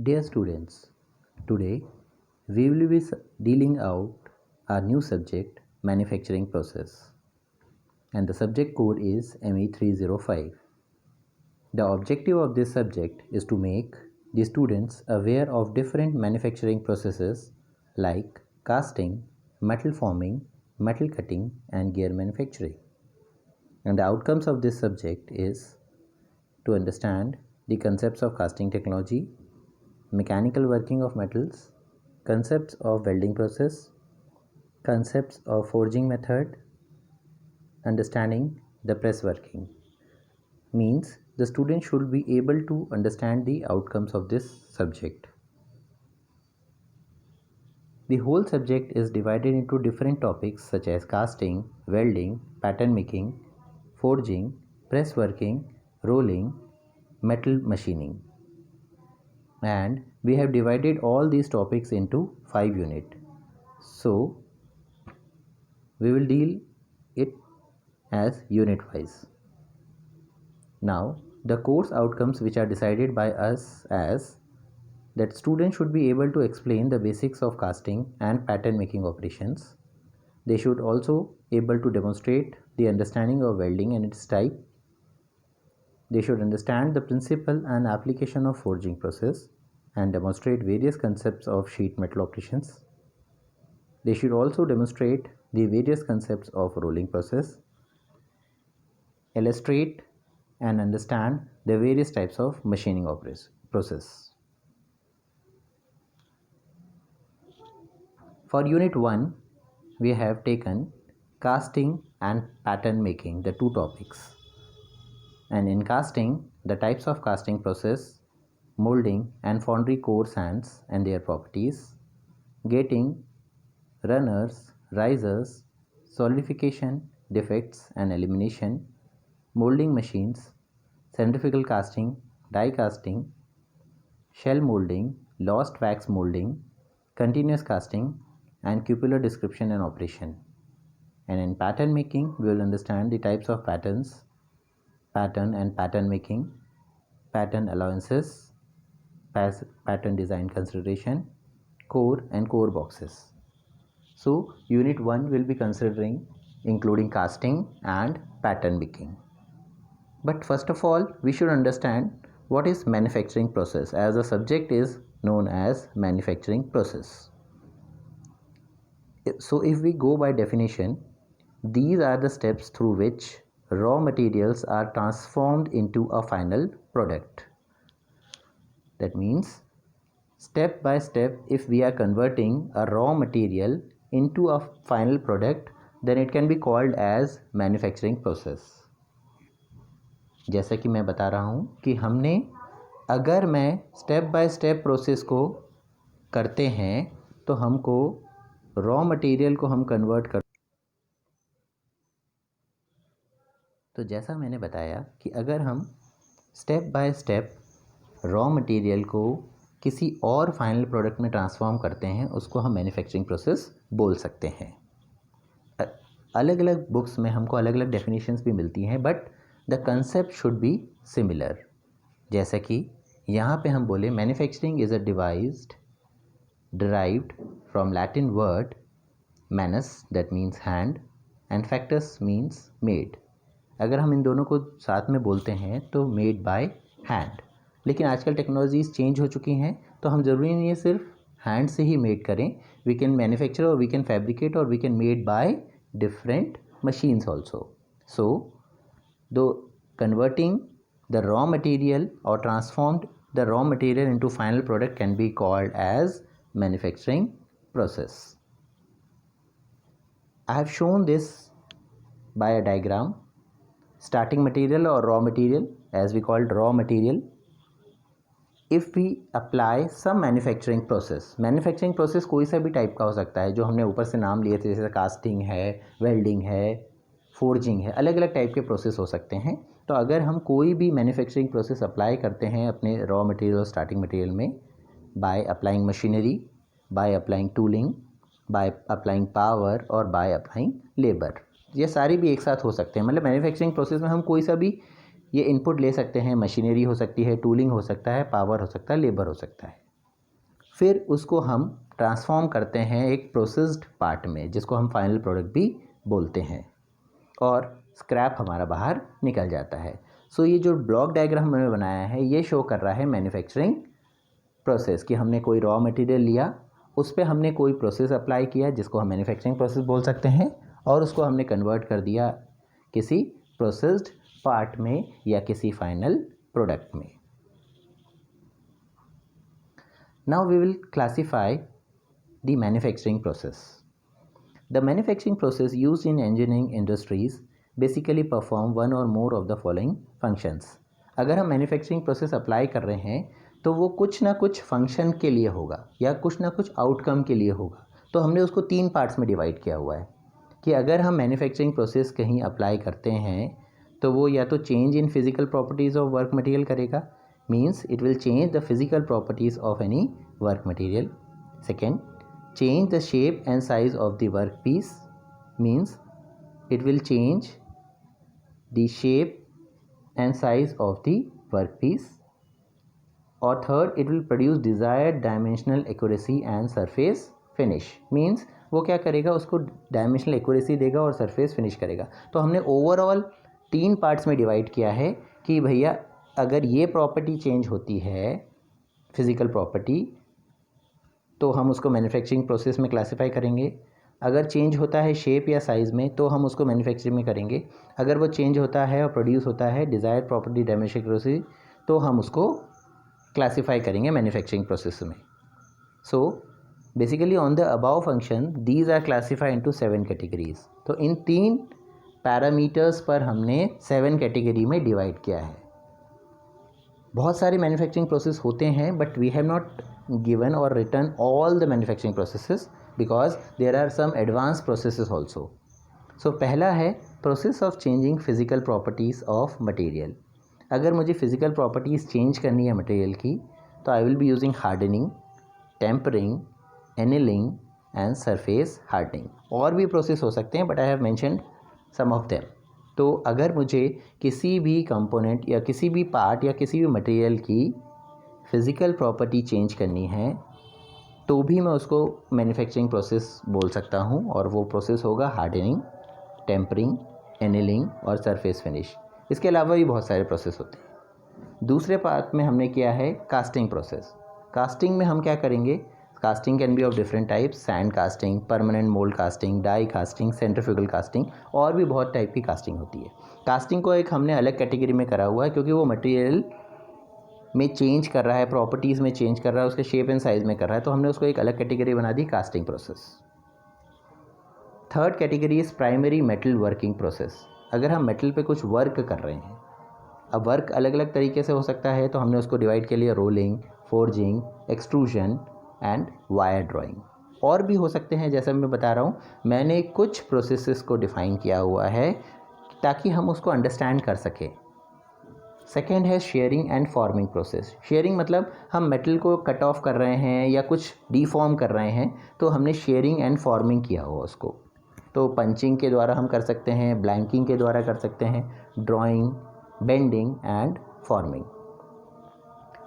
Dear students, today we will be dealing out our new subject manufacturing process and the subject code is ME305. The objective of this subject is to make the students aware of different manufacturing processes like casting, metal forming, metal cutting and gear manufacturing. And the outcomes of this subject is to understand the concepts of casting technology, mechanical working of metals, concepts of welding process, concepts of forging method, understanding the press working. Means the student should be able to understand the outcomes of this subject. The whole subject is divided into different topics such as casting, welding, pattern making, forging, press working, rolling, metal machining. And we have divided all these topics into 5 units. So we will deal it as unit wise. Now the course outcomes which are decided by us as that students should be able to explain the basics of casting and pattern making operations. They should also able to demonstrate the understanding of welding and its type. They should understand the principle and application of forging process and demonstrate various concepts of sheet metal operations. They should also demonstrate the various concepts of rolling process, illustrate and understand the various types of machining process. For unit 1, we have taken casting and pattern making, the two topics. And in casting, the types of casting process, molding and foundry core sands and their properties, gating, runners, risers, solidification, defects and elimination, molding machines, centrifugal casting, die casting, shell molding, lost wax molding, continuous casting and cupular description and operation. And in pattern making, we will understand the types of patterns, pattern and pattern making, pattern allowances, pattern design consideration, core and core boxes. So unit 1 will be considering including casting and pattern making. But first of all, we should understand what is manufacturing process, as the subject is known as manufacturing process. So if we go by definition, these are the steps through which raw materials are transformed into a final product. That means step by step, if we are converting a raw material into a final product, then it can be called as manufacturing process. जैसा कि मैं बता रहा हूँ कि हमने अगर मैं स्टेप बाय स्टेप प्रोसेस को करते हैं तो हमको रॉ मटेरियल को हम कन्वर्ट कर, तो जैसा मैंने बताया कि अगर हम step by step raw material को किसी और फाइनल प्रोडक्ट में ट्रांसफॉर्म करते हैं, उसको हम मैन्युफैक्चरिंग प्रोसेस बोल सकते हैं. अलग अलग बुक्स में हमको अलग अलग डेफिनेशंस भी मिलती हैं, but the concept should be similar. जैसा कि यहाँ पे हम बोले manufacturing is a devised derived from Latin word manus that means hand and factus means made. अगर हम इन दोनों को साथ में बोलते हैं तो मेड बाय हैंड. लेकिन आजकल टेक्नोलॉजीज चेंज हो चुकी हैं, तो हम ज़रूरी नहीं है सिर्फ हैंड से ही मेड करें. वी कैन मैन्युफैक्चर और वी कैन फैब्रिकेट और we can made by different machines also. So to converting the raw material or transformed the raw material into final product can be called as manufacturing process. I have shown this by a diagram. Starting material or raw material, as we called raw material. If we apply some manufacturing process कोई सा भी type का हो सकता है, जो हमने ऊपर से नाम लिए थे, जैसे कास्टिंग है, वेल्डिंग है, फोर्जिंग है, अलग अलग टाइप के प्रोसेस हो सकते हैं. तो अगर हम कोई भी मैन्युफैक्चरिंग प्रोसेस अप्लाई करते हैं अपने रॉ मटेरियल और स्टार्टिंग मटेरियल में, by applying machinery, by applying tooling, by applying power और बाय अप्लाइंग लेबर, ये सारी भी एक साथ हो सकते हैं. मतलब मैन्युफैक्चरिंग प्रोसेस में हम कोई सा भी ये इनपुट ले सकते हैं, मशीनरी हो सकती है, टूलिंग हो सकता है, पावर हो सकता है, लेबर हो सकता है। फिर उसको हम ट्रांसफॉर्म करते हैं एक प्रोसेस्ड पार्ट में, जिसको हम फाइनल प्रोडक्ट भी बोलते हैं, और स्क्रैप हमारा बाहर निकल जाता है। सो ये जो ब्लॉक डायग्राम हमने बनाया है ये शो कर रहा है मैन्युफैक्चरिंग प्रोसेस कि हमने कोई रॉ मटेरियल लिया, उस पर हमने कोई प्रोसेस अप्लाई किया जिसको हम मैन्युफैक्चरिंग प्रोसेस बोल सकते हैं, और उसको हमने कन्वर्ट कर दिया किसी प्रोसेस्ड पार्ट में या किसी फाइनल प्रोडक्ट में। Now we will classify the manufacturing process. The manufacturing process used in engineering industries basically perform one or more of the following functions. अगर हम मैन्युफैक्चरिंग प्रोसेस अप्लाई कर रहे हैं तो वो कुछ ना कुछ फंक्शन के लिए होगा या कुछ ना कुछ आउटकम के लिए होगा। तो हमने उसको 3 पार्ट्स में डिवाइड किया हुआ है कि अगर हम मैन्युफैक्चरिंग प्रोसेस कहीं अप्लाई करते हैं तो वो या तो change in physical properties of work material करेगा, means it will change the physical properties of any work material. Second, change the shape and size of the workpiece, means it will change the shape and size of the workpiece. Or third, it will produce desired dimensional accuracy and surface finish, means वो क्या करेगा, उसको dimensional accuracy देगा और surface finish करेगा। तो हमने overall 3 parts में डिवाइड किया है कि भैया अगर ये प्रॉपर्टी चेंज होती है, फिजिकल प्रॉपर्टी, तो हम उसको मैन्युफैक्चरिंग प्रोसेस में क्लासिफाई करेंगे। अगर चेंज होता है शेप या साइज़ में तो हम उसको मैन्युफैक्चरिंग में करेंगे। अगर वो चेंज होता है और प्रोड्यूस होता है डिज़ायर्ड प्रॉपर्टी डायमेंशनल एक्यूरेसी तो हम उसको क्लासिफाई करेंगे मैन्युफैक्चरिंग प्रोसेस में। So basically on the above function these are classified into 7 categories. तो इन 3 पैरामीटर्स पर हमने 7 कैटेगरी में डिवाइड किया है। बहुत सारे मैन्युफैक्चरिंग प्रोसेस होते हैं but we have not given or written all the manufacturing processes because there are some advanced processes also. So पहला है process of changing physical properties of material. अगर मुझे physical properties change करनी है material की तो I will be using hardening, tempering, annealing and surface hardening. और भी process हो सकते हैं but I have mentioned some of them. तो अगर मुझे किसी भी component या किसी भी part या किसी भी material की फिज़िकल प्रॉपर्टी चेंज करनी है तो भी मैं उसको मैन्युफैक्चरिंग प्रोसेस बोल सकता हूँ, और वो प्रोसेस होगा हार्डनिंग, टेम्परिंग, एनिलिंग और सरफेस फिनिश। इसके अलावा भी बहुत सारे प्रोसेस होते हैं। दूसरे पार्ट में हमने किया है कास्टिंग प्रोसेस। कास्टिंग में हम क्या करेंगे, casting can be of different types, sand casting, permanent mould casting, die casting, centrifugal casting, और भी बहुत टाइप की कास्टिंग होती है। कास्टिंग को एक हमने अलग कैटेगरी में करा हुआ है क्योंकि वो मटेरियल में चेंज कर रहा है, प्रॉपर्टीज़ में चेंज कर रहा है, उसके शेप एंड साइज़ में कर रहा है, तो हमने उसको एक अलग कैटेगरी बना दी, casting process. Third category is primary metal working process. अगर हम मेटल पे कुछ वर्क कर रहे हैं, अब वर्क अलग अलग तरीके से हो सकता है तो हमने उसको डिवाइड के लिए rolling, forging, extrusion and wire drawing, और भी हो सकते हैं। जैसा मैं बता रहा हूँ, मैंने कुछ प्रोसेसेस को डिफ़ाइन किया हुआ है ताकि हम उसको अंडरस्टैंड कर सकें। सेकेंड है sharing and forming process. Sharing मतलब हम मेटल को कट ऑफ कर रहे हैं या कुछ डीफॉर्म कर रहे हैं तो हमने शेयरिंग एंड फॉर्मिंग किया हुआ उसको। तो पंचिंग के द्वारा हम कर सकते हैं, ब्लैंकिंग के द्वारा कर सकते हैं, drawing, bending and forming.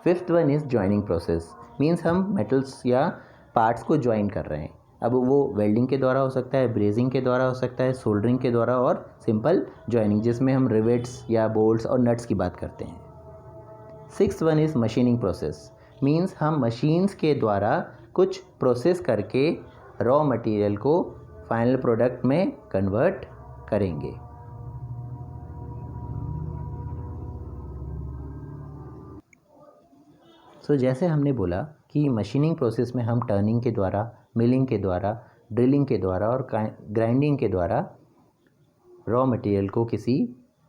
Fifth one is joining process, means हम मेटल्स या पार्ट्स को ज्वाइन कर रहे हैं। अब वो वेल्डिंग के द्वारा हो सकता है, ब्रेजिंग के द्वारा हो सकता है, सोल्डरिंग के द्वारा, और सिंपल जॉइनिंग जिसमें हम रिवेट्स या बोल्ट्स और नट्स की बात करते हैं। Sixth one is machining process, means हम मशीन्स के द्वारा कुछ प्रोसेस करके रॉ मटेरियल को फाइनल प्रोडक्ट में कन्वर्ट करेंगे। सो जैसे हमने बोला कि मशीनिंग प्रोसेस में हम टर्निंग के द्वारा, मिलिंग के द्वारा, ड्रिलिंग के द्वारा और ग्राइंडिंग के द्वारा रॉ मटेरियल को किसी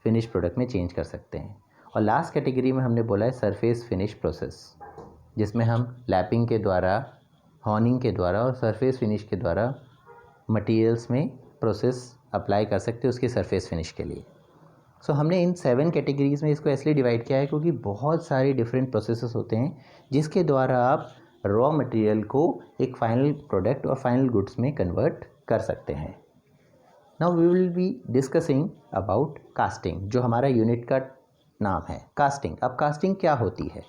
फिनिश प्रोडक्ट में चेंज कर सकते हैं। और लास्ट कैटेगरी में हमने बोला है सरफेस फिनिश प्रोसेस, जिसमें हम लैपिंग के द्वारा, हॉर्निंग के द्वारा और सरफेस फिनिश के द्वारा मटेरियल्स में प्रोसेस अप्लाई कर सकते हैं उसके सरफेस फिनिश के लिए। सो हमने इन 7 कैटेगरीज़ में इसको इसलिए डिवाइड किया है क्योंकि बहुत सारे डिफरेंट प्रोसेसेस होते हैं जिसके द्वारा आप रॉ मटेरियल को एक फाइनल प्रोडक्ट और फाइनल गुड्स में कन्वर्ट कर सकते हैं। Now we will be discussing about casting, जो हमारा यूनिट का नाम है कास्टिंग। अब कास्टिंग क्या होती है?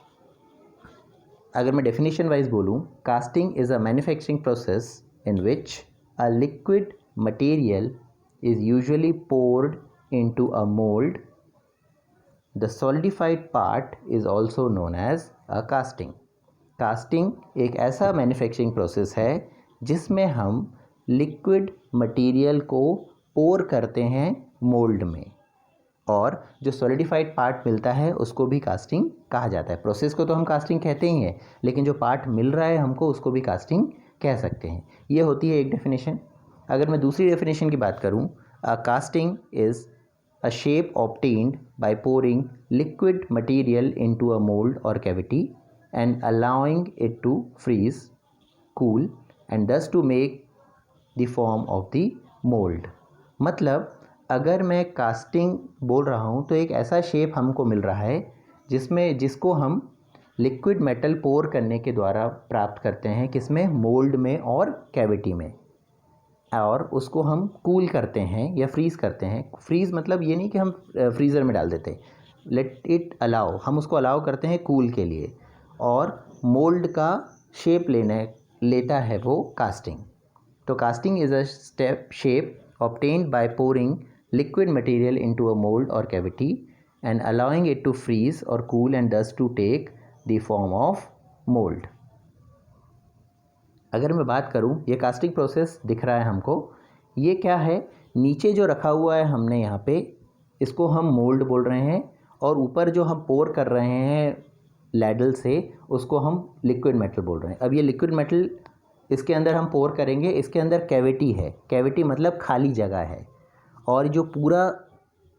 अगर मैं डेफिनेशन वाइज बोलूँ, casting is a manufacturing process in which a liquid material is usually poured into a mould. The solidified part is also known as a casting. Casting एक ऐसा मैन्युफैक्चरिंग प्रोसेस है जिसमें हम लिक्विड मटेरियल को पोर करते हैं mould में, और जो सॉलिडिफाइड पार्ट मिलता है उसको भी कास्टिंग कहा जाता है। प्रोसेस को तो हम कास्टिंग कहते ही हैं, लेकिन जो पार्ट मिल रहा है हमको उसको भी कास्टिंग कह सकते हैं। ये होती है एक डेफिनेशन। अगर मैं दूसरी डेफिनेशन की बात करूं, a casting is a shape obtained by pouring liquid material into a mould और cavity and allowing it to freeze, cool and thus to make the form of the mould. मतलब अगर मैं कास्टिंग बोल रहा हूँ तो एक ऐसा शेप हमको मिल रहा है जिसको हम लिक्विड मेटल पोर करने के द्वारा प्राप्त करते हैं, किसमें? मोल्ड में और कैविटी में, और उसको हम कूल करते हैं या फ्रीज़ करते हैं। फ्रीज़ मतलब ये नहीं कि हम फ्रीज़र में डाल देते, लेट इट अलाउ, हम उसको अलाउ करते हैं कूल के लिए, और मोल्ड का शेप लेता है वो कास्टिंग। तो casting is a shape obtained by pouring liquid material into a mold or cavity and allowing it to freeze or cool and thus to take the form of mold। अगर मैं बात करूं, ये casting process दिख रहा है हमको, ये क्या है? नीचे जो रखा हुआ है हमने यहाँ पे, इसको हम मोल्ड बोल रहे हैं, और ऊपर जो हम पोर कर रहे हैं लैडल से, उसको हम लिक्विड मेटल बोल रहे हैं। अब ये लिक्विड मेटल इसके अंदर हम पोर करेंगे, इसके अंदर कैविटी है, कैविटी मतलब खाली जगह है, और जो पूरा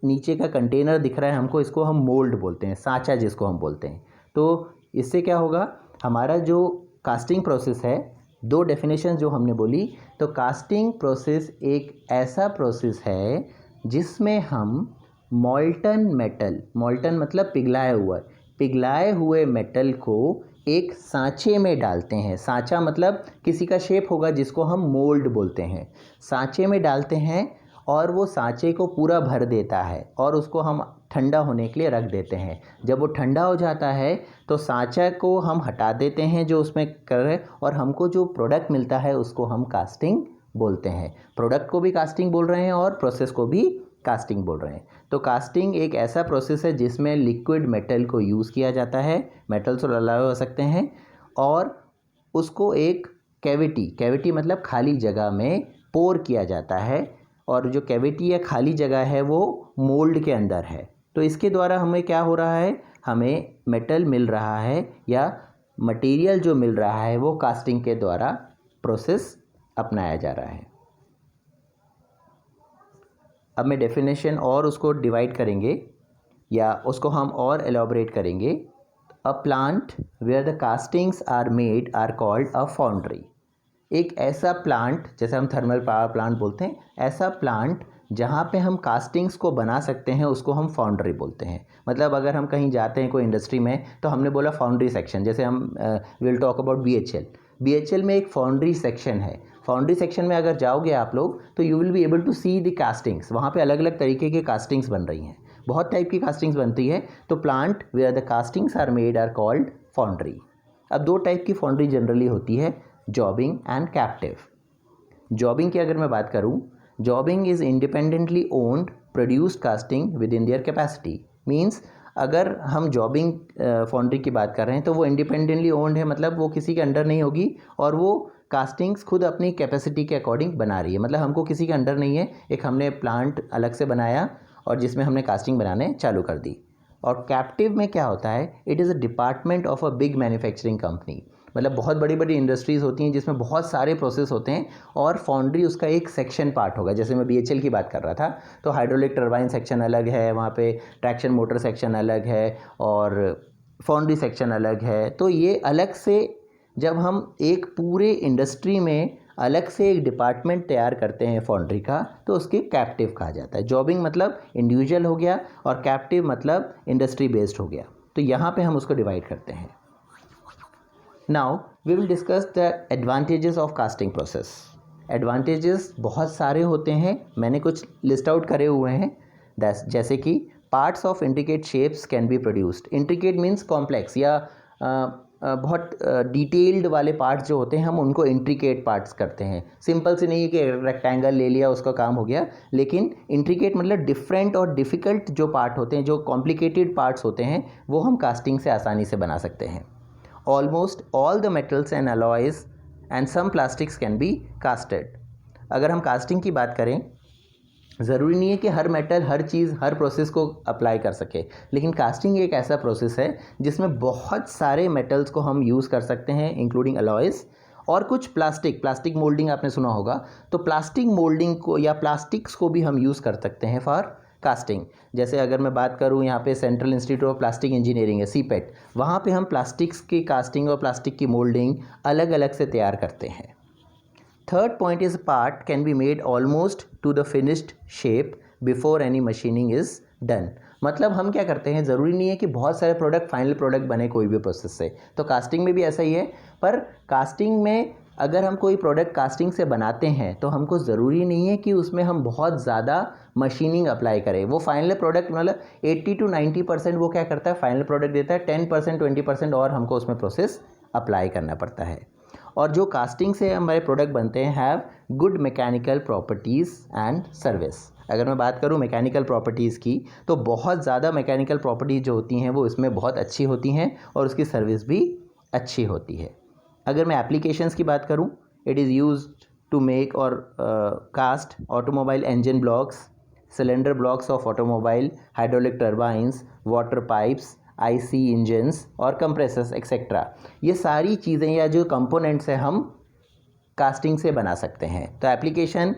नीचे का कंटेनर दिख रहा है हमको, इसको हम मोल्ड बोलते हैं, सांचा जिसको हम बोलते हैं। तो इससे क्या होगा, हमारा जो कास्टिंग प्रोसेस है, दो डेफिनेशन जो हमने बोली, तो कास्टिंग प्रोसेस एक ऐसा प्रोसेस है जिसमें हम मॉल्टन मेटल, मॉल्टन मतलब पिघलाए हुए मेटल को एक सांचे में डालते हैं। सांचा मतलब किसी का शेप होगा जिसको हम मोल्ड बोलते हैं। सांचे में डालते हैं और वो सांचे को पूरा भर देता है, और उसको हम ठंडा होने के लिए रख देते हैं। जब वो ठंडा हो जाता है तो सांचा को हम हटा देते हैं जो उसमें कर रहे, और हमको जो प्रोडक्ट मिलता है उसको हम कास्टिंग बोलते हैं। प्रोडक्ट को भी कास्टिंग बोल रहे हैं और प्रोसेस को भी कास्टिंग बोल रहे हैं। तो कास्टिंग एक ऐसा प्रोसेस है जिसमें लिक्विड मेटल को यूज़ किया जाता है, मेटल्स और अलावा हो सकते हैं, और उसको एक कैविटी मतलब खाली जगह में पोर किया जाता है, और जो कैविटी या खाली जगह है वो मोल्ड के अंदर है। तो इसके द्वारा हमें क्या हो रहा है, हमें मेटल मिल रहा है या मटेरियल जो मिल रहा है वो कास्टिंग के द्वारा प्रोसेस अपनाया जा रहा है। अब मैं डेफिनेशन और उसको डिवाइड करेंगे या उसको हम और एलॉबरेट करेंगे। A plant where the castings are made are called a foundry. एक ऐसा प्लांट, जैसे हम थर्मल पावर प्लांट बोलते हैं, ऐसा प्लांट जहाँ पे हम कास्टिंग्स को बना सकते हैं उसको हम फाउंड्री बोलते हैं। मतलब अगर हम कहीं जाते हैं कोई इंडस्ट्री में, तो हमने बोला फाउंड्री सेक्शन, जैसे हम विल टॉक अबाउट BHL में एक फाउंड्री सेक्शन है। फाउंड्री सेक्शन में अगर जाओगे आप लोग तो you will be able to see the castings. वहाँ पे अलग अलग तरीके के कास्टिंग्स बन रही हैं, बहुत टाइप की कास्टिंग्स बनती है। तो plant where the castings are made are called foundry. अब दो टाइप की फाउंड्री जनरली होती है, जॉबिंग एंड कैप्टिव। जॉबिंग की अगर मैं बात करूं, jobbing is independently owned produced casting within their capacity. Means अगर हम जॉबिंग फाउंड्री की बात कर रहे हैं तो वो इंडिपेंडेंटली ओन्ड है, मतलब वो किसी के अंडर नहीं होगी, और वो कास्टिंग्स खुद अपनी कैपेसिटी के अकॉर्डिंग बना रही है। मतलब हमको किसी के अंडर नहीं है, एक हमने प्लांट अलग से बनाया और जिसमें हमने कास्टिंग बनाने चालू कर दी। और कैप्टिव में क्या होता है, it is a department of a big manufacturing company. मतलब बहुत बड़ी बड़ी इंडस्ट्रीज़ होती हैं जिसमें बहुत सारे प्रोसेस होते हैं, और फाउंड्री उसका एक सेक्शन पार्ट होगा। जैसे मैं BHL की बात कर रहा था, तो हाइड्रोलिक टरबाइन सेक्शन अलग है, वहाँ पे ट्रैक्शन मोटर सेक्शन अलग है, और फाउंड्री सेक्शन अलग है। तो ये अलग से जब हम एक पूरे इंडस्ट्री में अलग से एक डिपार्टमेंट तैयार करते हैं फाउंड्री का, तो उसके कैप्टिव कहा जाता है। जॉबिंग मतलब इंडिविजुअल हो गया, और कैप्टिव मतलब इंडस्ट्री बेस्ड हो गया। तो यहाँ पे हम उसको डिवाइड करते हैं। Now we will discuss the advantages of casting process. Advantages बहुत सारे होते हैं, मैंने कुछ लिस्ट आउट करे हुए हैं। जैसे कि parts of intricate shapes can be produced. Intricate means complex या बहुत डिटेल्ड वाले पार्ट्स जो होते हैं हम उनको इंट्रिकेट पार्ट्स करते हैं। सिंपल से नहीं है कि रेक्टेंगल ले लिया उसका काम हो गया, लेकिन इंट्रिकेट मतलब डिफरेंट और डिफ़िकल्ट जो पार्ट होते हैं, जो कॉम्प्लिकेटेड पार्ट्स होते हैं, वो हम कास्टिंग से आसानी से बना सकते हैं। Almost all the metals and alloys and some plastics can be casted. अगर हम कास्टिंग की बात करें, ज़रूरी नहीं है कि हर मेटल, हर चीज़, हर प्रोसेस को अप्लाई कर सके, लेकिन कास्टिंग एक ऐसा प्रोसेस है जिसमें बहुत सारे मेटल्स को हम यूज़ कर सकते हैं, इंक्लूडिंग अलॉयज़ और कुछ प्लास्टिक मोल्डिंग आपने सुना होगा, तो प्लास्टिक मोल्डिंग को या प्लास्टिक्स को भी हम यूज़ कर सकते हैं फॉर कास्टिंग। जैसे अगर मैं बात करूँ, यहाँ पे central institute of plastic engineering है, सीपेट, वहाँ पे हम प्लास्टिक्स की कास्टिंग और प्लास्टिक की मोल्डिंग अलग अलग से तैयार करते हैं। Third point is part can be made almost to the finished shape before any machining is done। मतलब हम क्या करते हैं, ज़रूरी नहीं है कि बहुत सारे प्रोडक्ट फाइनल प्रोडक्ट बने कोई भी प्रोसेस से, तो कास्टिंग में भी ऐसा ही है। पर कास्टिंग में अगर हम कोई प्रोडक्ट कास्टिंग से बनाते हैं तो हमको ज़रूरी नहीं है कि उसमें हम बहुत ज़्यादा मशीनिंग अप्लाई करें। वो फाइनल प्रोडक्ट मतलब 80 to 90% वो क्या करता है, फाइनल प्रोडक्ट देता है, 10% 20% और हमको उसमें प्रोसेस अप्लाई करना पड़ता है। और जो कास्टिंग से हमारे प्रोडक्ट बनते हैं have good mechanical properties and service. अगर मैं बात करूं मैकेनिकल प्रॉपर्टीज़ की, तो बहुत ज़्यादा मैकेनिकल प्रॉपर्टीज़ जो होती हैं वो इसमें बहुत अच्छी होती हैं और उसकी सर्विस भी अच्छी होती है। अगर मैं एप्लीकेशंस की बात करूं, it is used to make और cast automobile engine blocks, cylinder blocks of automobile, hydraulic turbines, water pipes, IC engines और कंप्रेसर्स एक्सेट्रा। ये सारी चीज़ें या जो कंपोनेंट्स हैं हम कास्टिंग से बना सकते हैं। तो एप्लीकेशन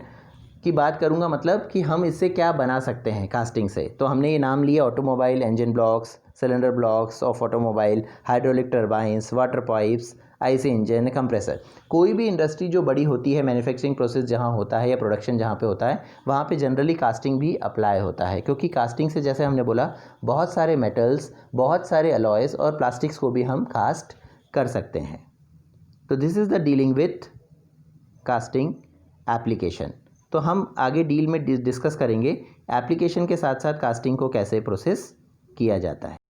की बात करूँगा, मतलब कि हम इससे क्या बना सकते हैं कास्टिंग से, तो हमने ये नाम लिया automobile engine blocks, cylinder blocks of automobile, hydraulic turbines, water pipes, IC engine, compressor. कोई भी इंडस्ट्री जो बड़ी होती है, मैन्युफैक्चरिंग प्रोसेस जहाँ होता है या प्रोडक्शन जहाँ पे होता है, वहाँ पे जनरली कास्टिंग भी अप्लाई होता है, क्योंकि कास्टिंग से जैसे हमने बोला बहुत सारे मेटल्स, बहुत सारे अलॉयज़ और प्लास्टिक्स को भी हम कास्ट कर सकते हैं। तो this is the dealing with casting application. तो हम आगे डील में डिस्कस करेंगे एप्लीकेशन के साथ साथ कास्टिंग को कैसे प्रोसेस किया जाता है।